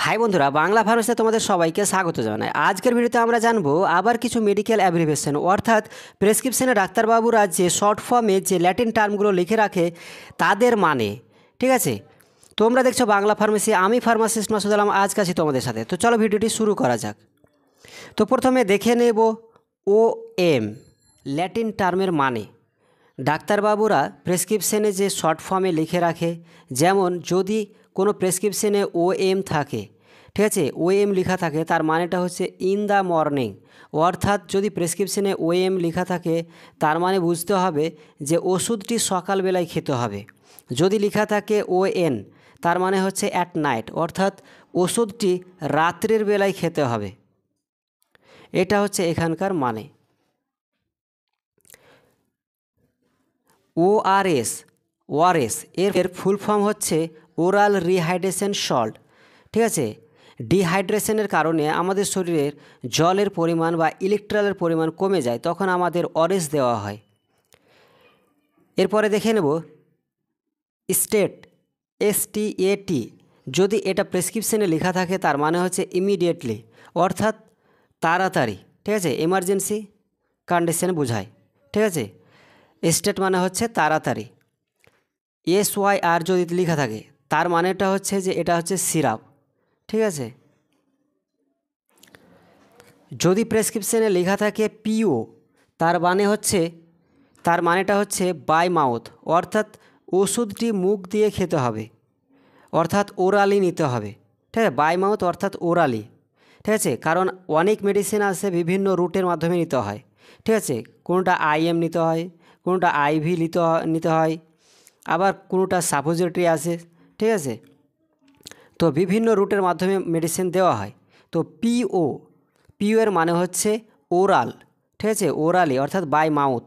High বন্ধুরা, বাংলা ফার্মেসিতে তোমাদের সবাইকে স্বাগত জানাই। আজকের ভিডিওতে আমরা জানবো আবার কিছু মেডিকেল অ্যাব্রিভিয়েশন, অর্থাৎ প্রেসক্রিপশনে ডাক্তারবাবুরা যে শর্ট ফর্মে যে ল্যাটিন টার্মগুলো লিখে রাখে তাদের মানে। ঠিক আছে, তোমরা দেখছো বাংলা ফার্মেসি, আমি ফার্মাসিস্ট মাসুদ আলম আজ আছি তোমাদের সাথে। তো চলো ভিডিওটি শুরু করা যাক। তো প্রথমে দেখে নেব OM ল্যাটিন টার্মের মানে। ডাক্তারবাবুরা প্রেসক্রিপশনে যে শর্ট ফর্মে লিখে রাখে, যেমন যদি কোনো প্রেসক্রিপশনে OM থাকে, ঠিক আছে, OM লেখা থাকে, তার মানেটা হচ্ছে ইন দ্য মর্নিং। অর্থাৎ যদি প্রেসক্রিপশনে OM লেখা থাকে তার মানে বুঝতে হবে যে ওষুধটি সকালবেলায় খেতে হবে। যদি লেখা থাকে ON তার মানে হচ্ছে অ্যাট নাইট, অর্থাৎ ওষুধটি রাত্রের বেলায় খেতে হবে। এটা হচ্ছে এখানকার মানে। ওআরএস এর ফুল ফর্ম হচ্ছে ওরাল রিহাইড্রেশন সল্ট। ঠিক আছে, ডিহাইড্রেশনের কারণে আমাদের শরীরের জলের পরিমাণ বা ইলেকট্রলের পরিমাণ কমে যায়, তখন আমাদের ওআরএস দেওয়া হয়। এরপরে দেখে নেব স্টেট, STAT। যদি এটা প্রেসক্রিপশনে লেখা থাকে তার মানে হচ্ছে ইমিডিয়েটলি, অর্থাৎ তাড়াতাড়ি। ঠিক আছে, এমার্জেন্সি কন্ডিশন বোঝায়। ঠিক আছে, স্টেট মানে হচ্ছে তাড়াতাড়ি। SYR যদি লেখা থাকে তার মানেটা হচ্ছে যে এটা হচ্ছে সিরাপ। ঠিক আছে, যদি প্রেসক্রিপশনে লেখা থাকে PO তার মানেটা হচ্ছে বাই মাউথ, অর্থাৎ ওষুধটি মুখ দিয়ে খেতে হবে, অর্থাৎ ওরালি নিতে হবে। ঠিক আছে, বাই মাউথ অর্থাৎ ওরালি। ঠিক আছে, কারণ অনেক মেডিসিন আছে বিভিন্ন রুটের মাধ্যমে নিতে হয়। ঠিক আছে, কোনোটা IM নিতে হয়, কোনোটা IV নিতে হয়, আবার কোনোটা সাপোজিটরি আছে। ঠিক আছে, তো বিভিন্ন রুটের মাধ্যমে মেডিসিন দেওয়া হয়। তো PO এর মানে হচ্ছে ওরাল। ঠিক আছে, ওরালি অর্থাৎ বাই মাউথ।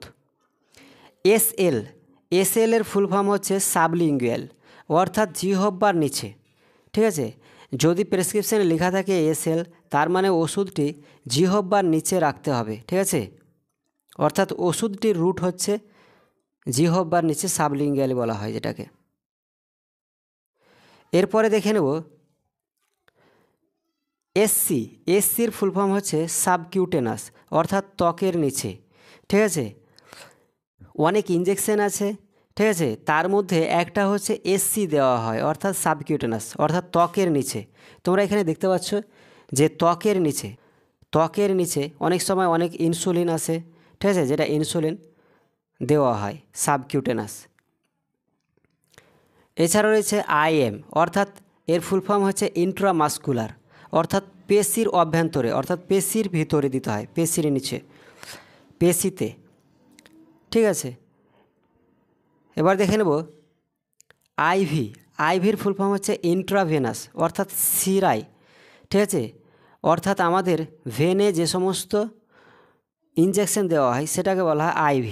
SL এর ফুল ফর্ম হচ্ছে সাবলিঙ্গুয়াল, অর্থাৎ জিহ্বার নিচে। ঠিক আছে, যদি প্রেসক্রিপশনে লেখা থাকে SL তার মানে ওষুধটি জিহ্বার নিচে রাখতে হবে। ঠিক আছে, অর্থাৎ ওষুধটির রুট হচ্ছে জিহ্বার নিচে, সাবলিঙ্গুয়ালি বলা হয় যেটাকে। এরপরে দেখে নেব SCর ফুল ফর্ম হচ্ছে সাবকিউটেনাস, অর্থাৎ ত্বকের নিচে। ঠিক আছে, অনেক ইঞ্জেকশন আছে। ঠিক আছে, তার মধ্যে একটা হচ্ছে SC দেওয়া হয়, অর্থাৎ সাবকিউটেনাস, অর্থাৎ ত্বকের নিচে। তোমরা এখানে দেখতে পাচ্ছ যে ত্বকের নিচে অনেক সময় অনেক ইনসুলিন আছে। ঠিক আছে, যেটা ইনসুলিন দেওয়া হয় সাবকিউটেনাস। এছাড়াও রয়েছে IM, অর্থাৎ এর ফুল ফর্ম হচ্ছে ইন্ট্রামাস্কুলার, অর্থাৎ পেশির অভ্যন্তরে, অর্থাৎ পেশির ভিতরে দিতে হয়, পেশির নিচে, পেশিতে। ঠিক আছে, এবার দেখে নেব আইভির ফুল ফর্ম হচ্ছে ইন্ট্রাভেনাস, অর্থাৎ শিরায়। ঠিক আছে, অর্থাৎ আমাদের ভেনে যে সমস্ত ইনজেকশন দেওয়া হয় সেটাকে বলা হয় IV।